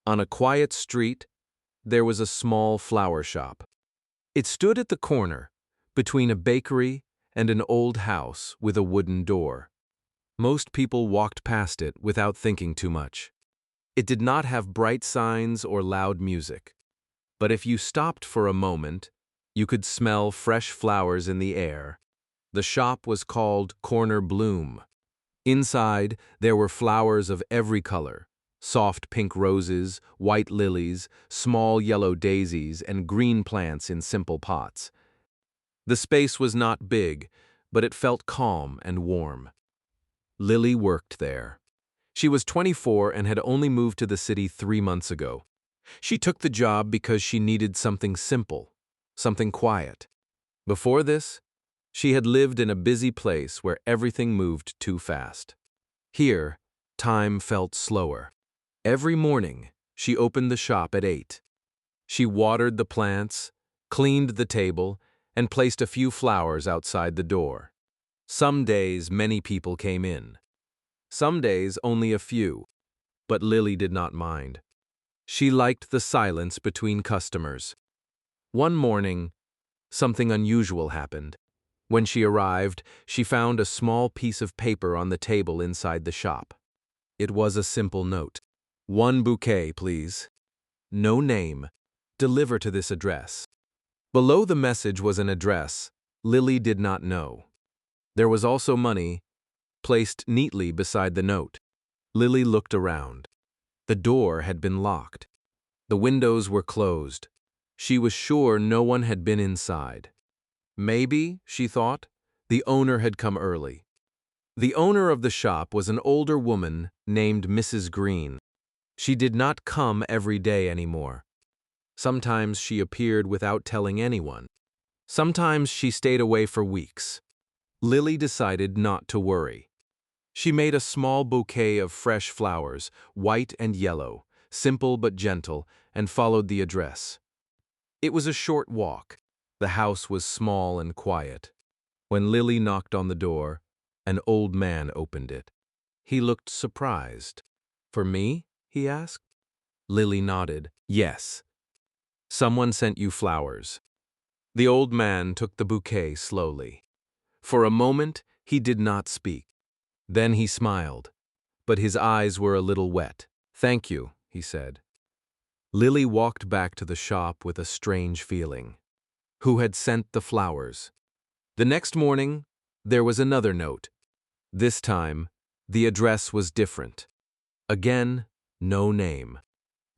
On a quiet street, there was a small flower shop. It stood at the corner, between a bakery and an old house with a wooden door. Most people walked past it without thinking too much. It did not have bright signs or loud music. But if you stopped for a moment, you could smell fresh flowers in the air. The shop was called Corner Bloom. Inside, there were flowers of every color: soft pink roses, white lilies, small yellow daisies, and green plants in simple pots. The space was not big, but it felt calm and warm. Lily worked there. She was 24 and had only moved to the city 3 months ago. She took the job because she needed something simple, something quiet. Before this, she had lived in a busy place where everything moved too fast. Here, time felt slower. Every morning, she opened the shop at 8. She watered the plants, cleaned the table, and placed a few flowers outside the door. Some days, many people came in. Some days, only a few. But Lily did not mind. She liked the silence between customers. One morning, something unusual happened. When she arrived, she found a small piece of paper on the table inside the shop. It was a simple note. "1 bouquet, please. No name. Deliver to this address." Below the message was an address Lily did not know. There was also money, placed neatly beside the note. Lily looked around. The door had been locked. The windows were closed. She was sure no one had been inside. Maybe, she thought, the owner had come early. The owner of the shop was an older woman named Mrs. Green. She did not come every day anymore. Sometimes she appeared without telling anyone. Sometimes she stayed away for weeks. Lily decided not to worry. She made a small bouquet of fresh flowers, white and yellow, simple but gentle, and followed the address. It was a short walk. The house was small and quiet. When Lily knocked on the door, an old man opened it. He looked surprised. "For me?" he asked. Lily nodded. "Yes. Someone sent you flowers." The old man took the bouquet slowly. For a moment, he did not speak. Then he smiled, but his eyes were a little wet. "Thank you," he said. Lily walked back to the shop with a strange feeling. Who had sent the flowers? The next morning, there was another note. This time, the address was different. Again, no name.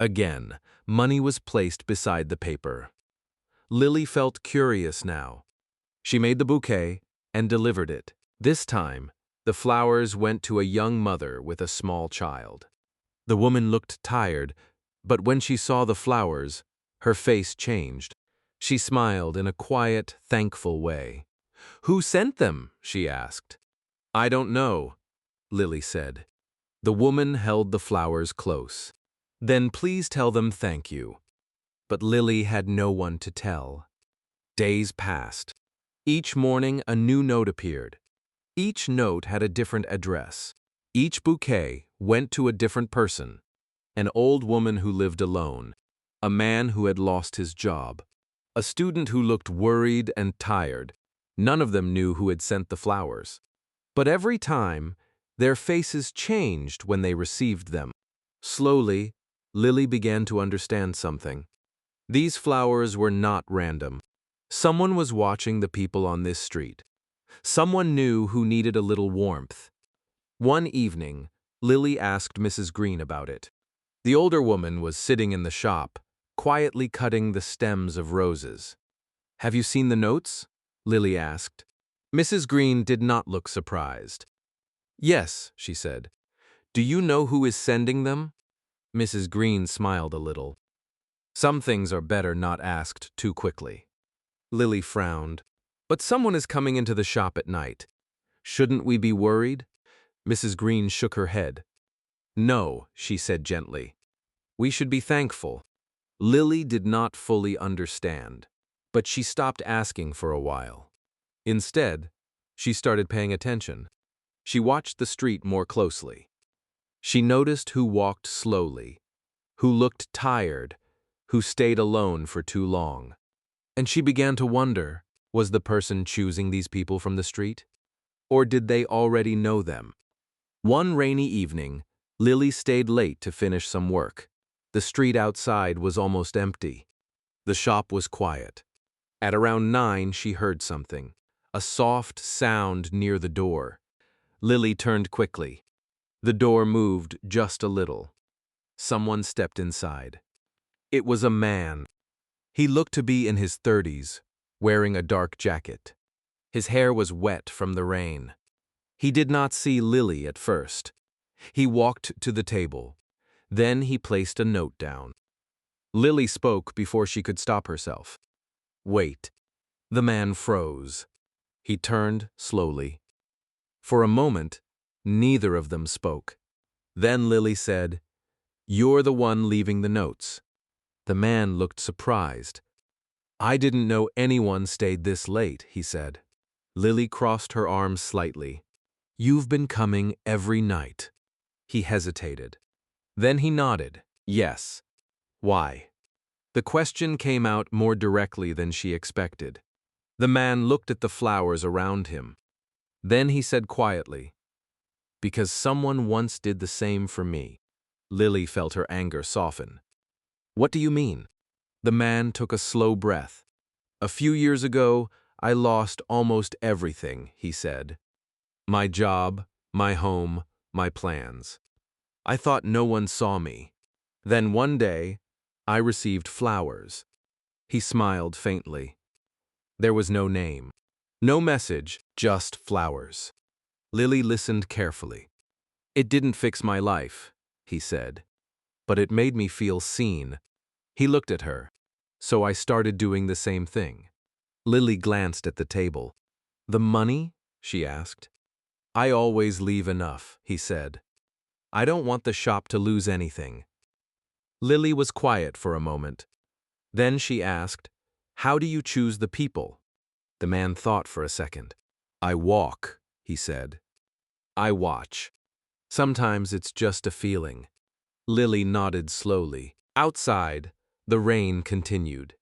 Again, money was placed beside the paper. Lily felt curious now. She made the bouquet and delivered it. This time, the flowers went to a young mother with a small child. The woman looked tired, but when she saw the flowers, her face changed. She smiled in a quiet, thankful way. "Who sent them?" she asked. "I don't know," Lily said. The woman held the flowers close. "Then please tell them thank you." But Lily had no one to tell. Days passed. Each morning a new note appeared. Each note had a different address. Each bouquet went to a different person: an old woman who lived alone, a man who had lost his job, a student who looked worried and tired. None of them knew who had sent the flowers. But every time, their faces changed when they received them. Slowly, Lily began to understand something. These flowers were not random. Someone was watching the people on this street. Someone knew who needed a little warmth. One evening, Lily asked Mrs. Green about it. The older woman was sitting in the shop, quietly cutting the stems of roses. "Have you seen the notes?" Lily asked. Mrs. Green did not look surprised. "Yes," she said. "Do you know who is sending them?" Mrs. Green smiled a little. "Some things are better not asked too quickly." Lily frowned. "But someone is coming into the shop at night. Shouldn't we be worried?" Mrs. Green shook her head. "No," she said gently. "We should be thankful." Lily did not fully understand, but she stopped asking for a while. Instead, she started paying attention. She watched the street more closely. She noticed who walked slowly, who looked tired, who stayed alone for too long. And she began to wonder, was the person choosing these people from the street? Or did they already know them? One rainy evening, Lily stayed late to finish some work. The street outside was almost empty. The shop was quiet. At around 9, she heard something, a soft sound near the door. Lily turned quickly. The door moved just a little. Someone stepped inside. It was a man. He looked to be in his 30s, wearing a dark jacket. His hair was wet from the rain. He did not see Lily at first. He walked to the table. Then he placed a note down. Lily spoke before she could stop herself. "Wait." The man froze. He turned slowly. For a moment, neither of them spoke. Then Lily said, "You're the one leaving the notes." The man looked surprised. "I didn't know anyone stayed this late," he said. Lily crossed her arms slightly. "You've been coming every night." He hesitated. Then he nodded. "Yes." "Why?" The question came out more directly than she expected. The man looked at the flowers around him. Then he said quietly, "Because someone once did the same for me." Lily felt her anger soften. "What do you mean?" The man took a slow breath. "A few years ago, I lost almost everything," he said. "My job, my home, my plans. I thought no one saw me. Then one day, I received flowers." He smiled faintly. There was no name, no message, just flowers. Lily listened carefully. "It didn't fix my life," he said, "but it made me feel seen." He looked at her. "So I started doing the same thing." Lily glanced at the table. "The money?" she asked. "I always leave enough," he said. "I don't want the shop to lose anything." Lily was quiet for a moment. Then she asked, "How do you choose the people?" The man thought for a second. "I walk," he said. "I watch. Sometimes it's just a feeling." Lily nodded slowly. Outside, the rain continued.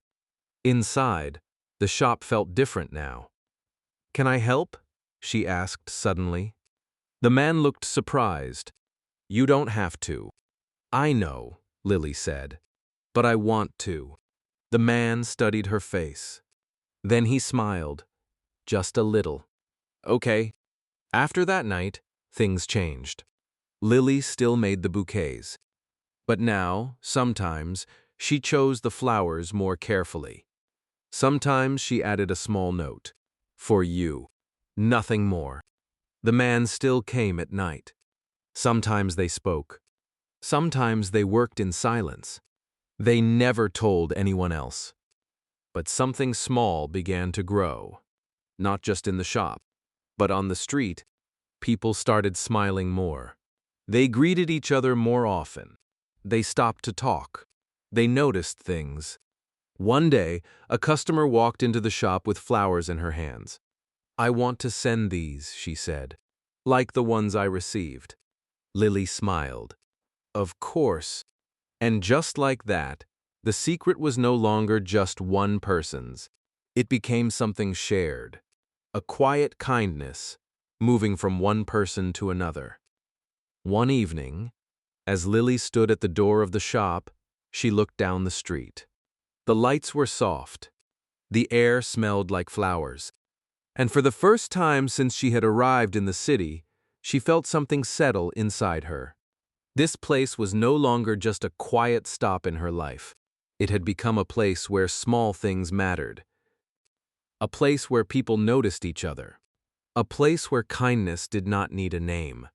Inside, the shop felt different now. "Can I help?" she asked suddenly. The man looked surprised. "You don't have to." "I know," Lily said, "but I want to." The man studied her face. Then he smiled, just a little. "Okay." After that night, things changed. Lily still made the bouquets. But now, sometimes, she chose the flowers more carefully. Sometimes she added a small note. "For you." Nothing more. The man still came at night. Sometimes they spoke. Sometimes they worked in silence. They never told anyone else. But something small began to grow. Not just in the shop, but on the street. People started smiling more. They greeted each other more often. They stopped to talk. They noticed things. One day, a customer walked into the shop with flowers in her hands. "I want to send these," she said, "like the ones I received." Lily smiled. "Of course." And just like that, the secret was no longer just one person's. It became something shared. A quiet kindness, moving from one person to another. One evening, as Lily stood at the door of the shop, she looked down the street. The lights were soft. The air smelled like flowers. And for the first time since she had arrived in the city, she felt something settle inside her. This place was no longer just a quiet stop in her life. It had become a place where small things mattered. A place where people noticed each other. A place where kindness did not need a name.